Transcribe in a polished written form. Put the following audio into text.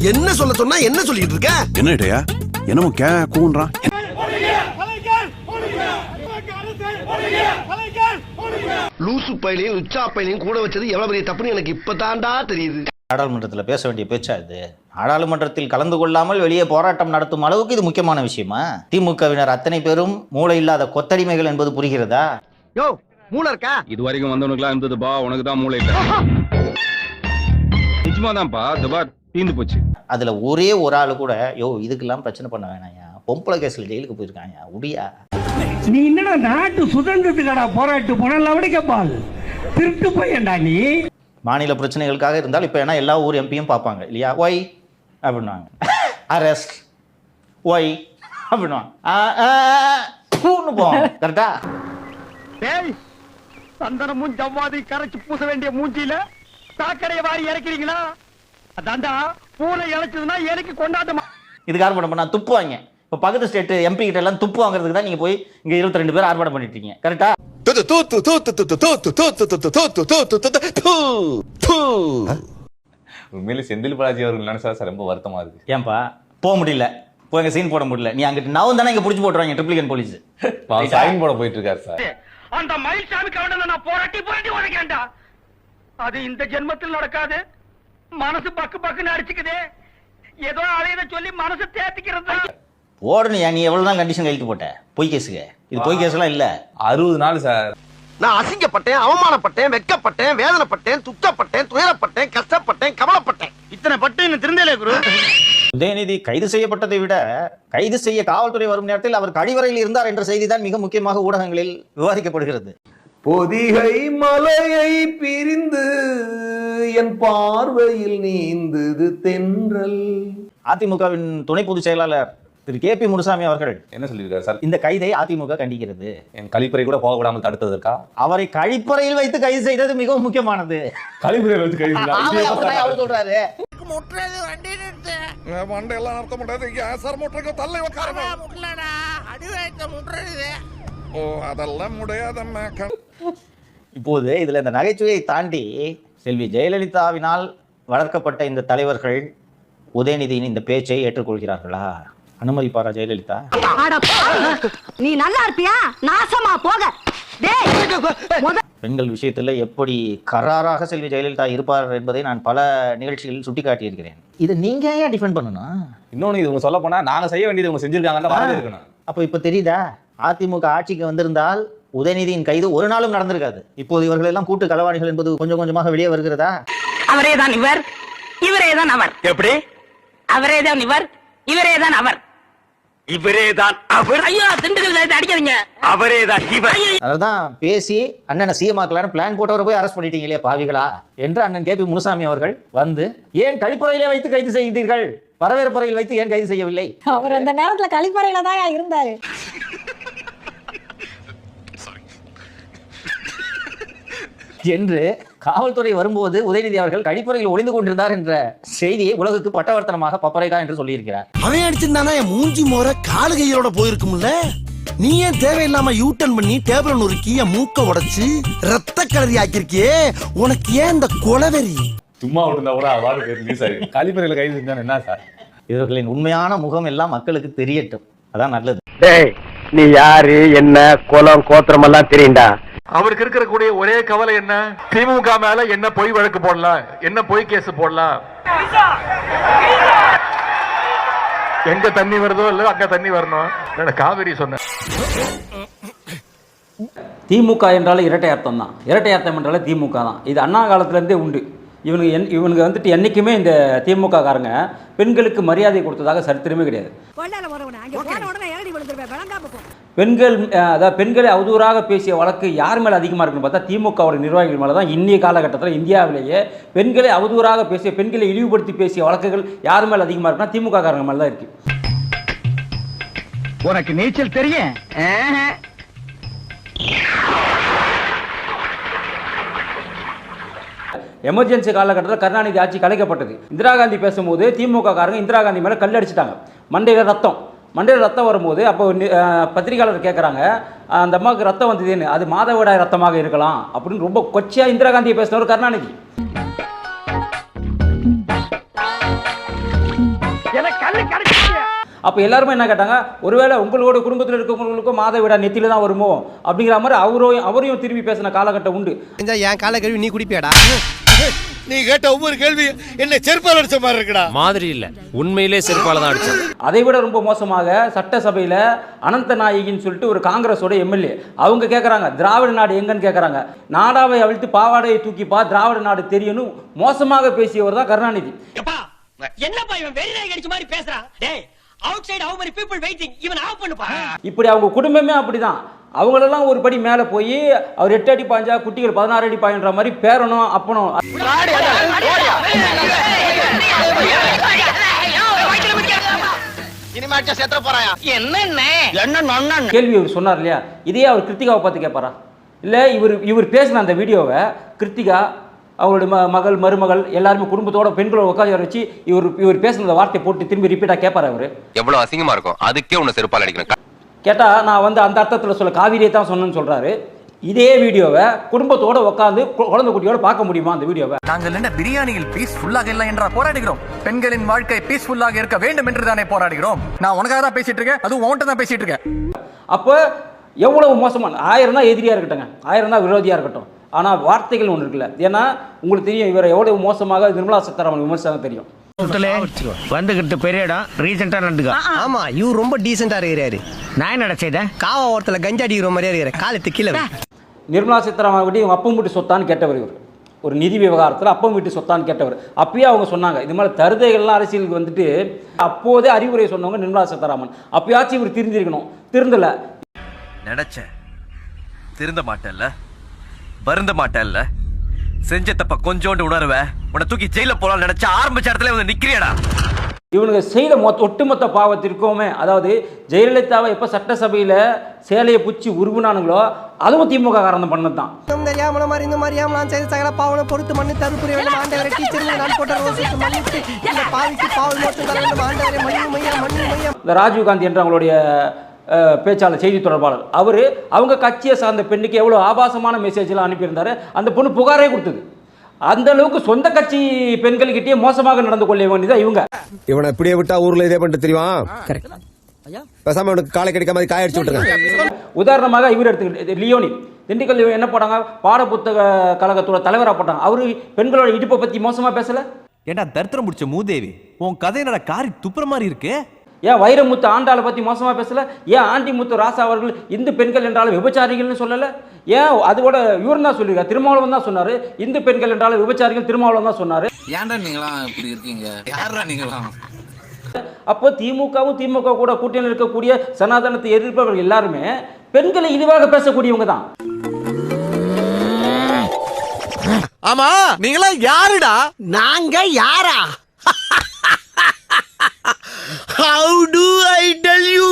என்ன சொல்ல சொன்னா என்ன சொல்லிட்டு இருக்க? என்னடா என்னமோ கூன்றான். லூசு பையிலையும் உச்சா பையிலையும் கூட வச்சது எவ்வளவு பெரிய தப்புன்னு எனக்கு இப்பதான்டா தெரியுது. நாடாளுமன்றத்தில் பேச வேண்டிய பேச்சா இது? நாடாளுமன்றத்தில் கலந்து கொள்ளாமல் வெளியே போராட்டம் நடத்தும் அளவுக்கு இது முக்கியமான விஷயமா? திமுகவினர் அத்தனை பேரும் மூளை இல்லாத கொத்தடிமைகள் என்பது புரிகிறதா? யோ மூளை இருக்கா? இது வரைக்கும் வந்தவனுக்குலாம் இருந்ததுப்பா, உனக்கு தான் மூளை இல்ல. நிஜமா தான்ப்பா, தீந்து போச்சு. அதுல ஒரே ஒரு ஆளு கூட யோ இதுக்கெல்லாம் பிரச்சனை பண்ண வேணாயா, பொம்பளை கேஸ்ல ஜெயிலுக்கு போயிருக்காங்க உடியா. நீ என்னடா நாட்டு சுதந்திரத்துக்கடா போராட்டு போன லவடிக்கப்பால் திருட்டு போயண்டா நீ. மாநில பிரச்சனைகளுக்காக இருந்தால் இப்போ ஏன்னா எல்லா ஊர் எம்பியும் பார்ப்பாங்க இல்லையா? ஒய் அப்படின்வாங்க, அரெஸ்ட் ஒய் அப்படின்வாங்க, போவாங்க. கரெக்டா? சந்தனமும் ஜவ்வாதி கரைச்சு பூச வேண்டிய மூஞ்சியில சாக்கடையை வாரி இறக்கிறீங்களா? அதான்டா பூனை இழைச்சதுன்னா எனக்கு கொண்டாட்டமா. இதுக்கு ஆர்ப்பாட்டம் பண்ணா துப்புவாங்க. இப்போ பக்கத்து ஸ்டேட் எம்பி கிட்ட எல்லாம் துப்பு வாங்குறதுக்கு தான் நீங்க போய் இங்க 22 பேர் ஆர்ப்பாட்டம் பண்ணிட்டு இருக்கீங்க. கரெக்டா? உண்மையிலே செந்தில் பாலாஜி அவர்கள் நினைச்சா சார் ரொம்ப வருத்தமா இருக்கு. ஏன்பா போக முடியல, போய் சீன் போட முடியல, நீ அங்கிட்டு நவன் தானே இங்க புடிச்சு போட்டுருவாங்க ட்ரிப்ளிகன் போலீஸ். சைன் போட போயிட்டு இருக்காரு சார். அந்த மயில்சாமி கவனம் நான் போராட்டி உடைக்கேன்டா. அது இந்த ஜென்மத்தில் நடக்காது. மனசு பக்கு பக்குன்னு அடிச்சுக்குதே. ஏதோ அலையத சொல்லி மனசு தேத்திக்கிறது. ஓடணும். நீ எவ்வளவு தான் கண்டிஷன் கைட்டு போட்ட பொய் கேஸுக்கு? இது பொய் கேஸ் எல்லாம் இல்ல. 60 நாள் சார். நான் அசிங்கப்பட்டேன், அவமானப்பட்டேன், வெட்கப்பட்டேன், வேதனைப்பட்டேன், துக்கப்பட்டேன், துயரப்பட்டேன், கஷ்டப்பட்டேன், கவலைப்பட்டேன். இத்தனை பட்டு இன்னும் திருந்தலே குரு. உதயநிதி கைது செய்யப்பட்டதை விட கைது செய்ய காவல்துறை வரும் நேரத்தில் அவர் கழிவறையில் இருந்தார் என்ற செய்தி தான் மிக முக்கியமாக ஊடகங்களில் விவாதிக்கப்படுகிறது. பொதிகை மலையை பிரிந்து என் பார்வையில் நீந்தது தென்றல். அதிமுகவின் துணை பொதுச் செயலாளர் திரு கே.பி. முனுசாமி அவர்கள் என்ன சொல்லியிருக்காரு சார்? இந்த கைதை அதிமுக கண்டிக்கிறது. என் கழிப்பறை கூட போக விடாமல் தடுத்ததற்கா? அவரை கழிப்பறையில் வைத்து கைது செய்தது மிகவும் முக்கியமானது. கழிப்பறையில் வைத்து கைது அவர் சொல்றாரு. இப்போது இதுல இந்த நகைச்சுவையை தாண்டி செல்வி ஜெயலலிதாவினால் வளர்க்கப்பட்ட இந்த தலைவர்கள் உதயநிதியின் இந்த பேச்சை ஏற்றுக்கொள்கிறார்களா? அனுமதிப்பாரா ஜெயலலிதா? நீ நல்லா இருப்பியா? நாசமா போக. பெண்கள் விஷயத்துல எப்படி கராராக செல்வி ஜெயலலிதா இருப்பார் என்பதை நான் பல நிகழ்ச்சிகளில் சுட்டிக்காட்டியிருக்கிறேன். இதை நீங்க ஏன் டிஃபெண்ட் பண்ணணும்? இன்னொன்னு இது சொல்ல போனா நாங்க செய்ய வேண்டியது உங்க செஞ்சிருக்காங்க. அப்ப இப்ப தெரியுதா? அதிமுக ஆட்சிக்கு வந்திருந்தால் உதயநிதியின் கைது ஒரு நாளும் நடந்திருக்காது. இப்போது இவர்கள் எல்லாம் கூட்டு களவாணிகள் என்பது கொஞ்சம் கொஞ்சமாக வெளியே வருகிறதா? அவரே தான் இவர், இவரே தான் அவர். எப்படி? அவரே தான் இவர், இவரே தான் அவர், இவரே தான் அவர். ஐயோ திண்டுக்கல் அடிக்காதீங்க. அவரே தான் இவர். அதான் பேசி அண்ணனை சிஎம்ஆக்கலான்னு பிளான் போட்டவரை போய் அரெஸ்ட் பண்ணிட்டீங்க இல்லையா பாவிகளா என்று அண்ணன் கே.பி. முனுசாமி அவர்கள் வந்து ஏன் கழிப்பறையிலே வைத்து கைது செய்தீர்கள், வரவேற்பறையில் வைத்து ஏன் கைது செய்யவில்லை? அவர் அந்த நேரத்துல கழிப்பறையில தான் இருந்தாரு என்று காவல்துறை வரும்போது உதயநிதி அவர்கள் கழிப்பறையில் ஒளிந்து கொண்டிருந்தார் என்ற செய்தியை உலகுக்கு பட்டவர்த்தனமாக பப்பரைகா என்று சொல்லியிருக்கிறார். அவன் அடிச்சிருந்தானா என் மூஞ்சி மோர காலு கையோட போயிருக்கும்ல. நீ ஏன் தேவையில்லாம யூட்டன் பண்ணி டேபிள நொறுக்கி என் மூக்க உடைச்சு ரத்த கலரி ஆக்கிருக்கியே? உனக்கு ஏன் இந்த கொலவெறி? சும்மா விழுந்தா கூட அவார்டு ரிலீஸ் ஆகி கழிப்பறையில் கைது செஞ்சா என்ன சார்? இவர்களின் உண்மையான முகம் எல்லாம் மக்களுக்கு தெரியட்டும், அதான் நல்லது. நீ யாரு, என்ன குலம் கோத்திரம் எல்லாம் தெரியுண்டா. அவருக்கு இருக்கிற கூடிய ஒரே கவலை என்ன? திமுக மேல என்ன பொய் வழக்கு போடலாம், என்ன பொய் கேஸ் போடலாம். எங்க தண்ணி வருதோ இல்ல அங்க தண்ணி வரணும். காவிரி சொன்ன திமுக என்றாலே இரட்டை அர்த்தம் தான். இரட்டை அர்த்தம் என்றாலே திமுக தான். இது அண்ணா காலத்திலேருந்தே உண்டு. இவனுக்கு வந்துட்டு என்றைக்குமே இந்த திமுக காரங்க பெண்களுக்கு மரியாதை கொடுத்ததாக சரித்திரமே கிடையாது. பெண்களை அவதூறாக பேசிய வழக்கு யார் மேலே அதிகமாக இருக்குன்னு பார்த்தா திமுகவோட நிர்வாகிகள் மேலே தான். இன்னைய காலகட்டத்தில் இந்தியாவிலேயே பெண்களை அவதூறாக பேசிய, பெண்களை இழிவுபடுத்தி பேசிய வழக்குகள் யார் மேலே அதிகமாக இருக்குன்னா திமுக காரங்க மேலே தான் இருக்கு. உனக்கு நீச்சல் தெரியும்? எமர்ஜென்சி காலகட்டத்தில் கருணாநிதி ஆட்சி கலைக்கப்பட்டது. இந்திரா காந்தி பேசும்போது திமுக காரங்க இந்திரா காந்தி மேலே கல் அடிச்சிட்டாங்க, மண்டையில் ரத்தம். மண்டையில் ரத்தம் வரும்போது அப்போ பத்திரிகையாளர் கேட்குறாங்க அந்த அம்மாவுக்கு ரத்தம் வந்ததுன்னு, அது மாதவிடாய் ரத்தமாக இருக்கலாம் அப்படின்னு ரொம்ப கொச்சையாக இந்திரா காந்தியை பேசினவர் கருணாநிதி. அப்போ எல்லாருமே என்ன கேட்டாங்க, ஒருவேளை உங்களோட குடும்பத்தில் இருக்கவங்களுக்கும் மாதவிடாய் நெத்தியில தான் வருமோ அப்படிங்கிற மாதிரி அவரையும் திரும்பி பேசின காலகட்டம் உண்டு. என் கால கேள்வி நீ குடிப்பியாடா? நீ கேட்ட ஒவ்வொரு கேள்வி என்ன செருப்பால் அடிச்ச மாதிரி இருக்குடா. மாதிரி இல்ல, உண்மையிலே செருப்பால தான் அடிச்சது. அதை விட ரொம்ப மோசமாக சட்டசபையில் அனந்த நாயகின்னு சொல்லிட்டு ஒரு காங்கிரஸோட எம்எல்ஏ அவங்க கேட்குறாங்க, திராவிட நாடு எங்கன்னு கேட்குறாங்க. நாடாவை அவிழ்த்து பாவாடையை தூக்கிப்பா, திராவிட நாடு தெரியணும் மோசமாக பேசியவர் தான் கருணாநிதி. என்னப்பா இவன் வெறி நாய் கடிச்ச மாதிரி பேசுறான்? டேய், outside how many people waiting, இவன் ஆஃப் பண்ணுப்பா. இப்படி அவங்க குடும்பமே அப்படிதான். அவங்களெல்லாம் ஒரு படி மேலே போய் அவர் 8 அடி பாஞ்சா குட்டிகள் 16 அடி பாயன்ற மாதிரி பேரணும் அப்பனும். கேள்வி இவர் சொன்னார் இல்லையா, இதே அவர் கிருத்திகாவை பார்த்து கேட்பாரா? இல்லை இவர் பேசின அந்த வீடியோவை கிருத்திகா அவருடைய மகள் மருமகள் எல்லாருமே குடும்பத்தோட பெண்களோட உட்காந்து வச்சு இவர் பேசுன வார்த்தையை போட்டு திரும்பி ரிப்பீட்டா கேட்பாரு. அவரு எவ்வளவு அசிங்கமா இருக்கும், அதுக்கே உன்னை செருப்பால் அடிக்கணும். கேட்டா நான் வந்து அந்த அர்த்தத்தில் சொல்ல காவிரியை தான் சொன்னேன்னு சொல்றாரு. இதே வீடியோவை குடும்பத்தோட உட்காந்து குழந்தை குட்டியோட பார்க்க முடியுமா அந்த வீடியோவை? நாங்கள் என்ன பிரியாணியில் பீஸ்ஃபுல்லாக இல்லை என்றா போராடுகிறோம்? பெண்களின் வாழ்க்கை பீஸ்ஃபுல்லாக இருக்க வேண்டும் என்று தானே போராடுகிறோம். நான் உனக்காக தான் பேசிட்டு இருக்கேன், அதுவும் உன்கிட்ட தான் பேசிட்டு இருக்கேன். அப்போ எவ்வளவு மோசமான 1000 தான் எதிரியா இருக்கட்டுங்க, 1000 தான் விரோதியா இருக்கட்டும், ஆனால் வார்த்தைகள் ஒன்று இருக்குல்ல. ஏன்னா உங்களுக்கு தெரியும் இவரை எவ்வளவு மோசமாக நிர்மலா சீதாராமன் விமர்சனம் தெரியும். வந்துகிட்டு பெரிய இடம் ரீசெண்டா நடந்துக்கா. ஆமா, இவர் ரொம்ப டீசெண்டா இருக்கிறாரு. நான் என்னடா செய்தேன்? காவா ஓரத்துல கஞ்சா அடிக்கிற மாதிரியா இருக்கிற காலத்து கீழே. நிர்மலா சீதாராமன் கிட்ட இவங்க அப்பம் வீட்டு சொத்தான்னு கேட்டவர். இவர் ஒரு நிதி விவகாரத்தில் அப்பம் வீட்டு சொத்தான்னு கேட்டவர். அப்பயே அவங்க சொன்னாங்க இது மாதிரி தருதைகள்லாம் அரசியலுக்கு வந்துட்டு அப்போதே அறிவுரை சொன்னவங்க நிர்மலா சீதாராமன். அப்பயாச்சும் இவர் திருந்திருக்கணும், திருந்தல. நினைச்சேன் திருந்த மாட்டேன்ல, வருந்த மாட்டேன்ல, செஞ்ச தப்ப கொஞ்சோண்டு உணர்வேன், உன்னை தூக்கி ஜெயில போலாம் நினைச்ச ஆரம்பிச்ச இடத்துல வந்து நிக்கிறியடா. இவனுங்க செய்த ஒட்டுமொத்த பாவத்திற்குமே, அதாவது ஜெயலலிதாவை எப்போ சட்டசபையில் சேலையை பிடிச்சி உருவினானுங்களோ அதுவும் திமுக காரணம் பண்ணது தான். தெரியாமல மாதிரி இந்த மாதிரியாம நான் செய்த சகல பாவனை பொறுத்து மண்ணு தருப்புரிய வேண்டும் ஆண்டவரை டீச்சருங்க நான் போட்ட ரோஸுக்கு மன்னித்து இந்த பாவிக்கு பாவல் மோசம் தர வேண்டும் ஆண்டவரை மண்ணு மையா மண்ணு மையா. இந்த ராஜீவ்காந்தி என்ற அவங்களுடைய பேச்சாளர் செய்தி தொடர்பாளர் அவர் அவங்க கட்சியை சார்ந்த பெண்ணுக்கு எவ்வளோ ஆபாசமான மெசேஜ்லாம் அனுப்பியிருந்தாரு. அந்த பொண்ணு புகாரே கொடுத்தது. அந்த அளவுக்கு சொந்த கட்சி பெண்கள்கிட்டயே மோசமாக நடந்து கொள்ள வேண்டியதான் இவங்க. இவனை இப்படியே விட்டா ஊர்ல இதே பண்ணிட்டு தெரியுமா? பேசாம அவனுக்கு காலை கடிக்க மாதிரி காய அடிச்சு விட்டுருங்க. உதாரணமாக இவர் எடுத்துக்கிட்டு லியோனி திண்டுக்கல் என்ன போட்டாங்க, பாட புத்தக கழகத்தோட தலைவராக போட்டாங்க. அவரு பெண்களோட இடுப்பை பத்தி மோசமா பேசல. ஏண்டா தரித்திரம் முடிச்ச மூதேவி, உன் கதை என்னடா காரி துப்புற மாதிரி இருக்கு. ஏன் வைரமுத்து ஆண்டாளை பற்றி மோசமாக பேசலை? ஏன் ஆண்டிமுத்து ராசா அவர்கள் இந்து பெண்கள் என்றாலும் விபச்சாரிகள்னு சொல்லலை? ஏன் அதோட இவர் தான் சொல்லியிருக்காரு, திருமாவளவன் தான் சொன்னார், இந்து பெண்கள் என்றாலும் விபச்சாரிகள் திருமாவளவன் தான் சொன்னார். ஏன்டா நீங்களாம் இப்படி இருக்கீங்க? யாரா நீங்களாம்? அப்போ திமுக கூட கூட்டணியில் இருக்கக்கூடிய சனாதனத்தை எதிர்ப்பவர்கள் எல்லாருமே பெண்களை இழிவாக பேசக்கூடியவங்க தான். ஆமா, நீங்களா யாருடா? நாங்க யாரா? How do I tell you?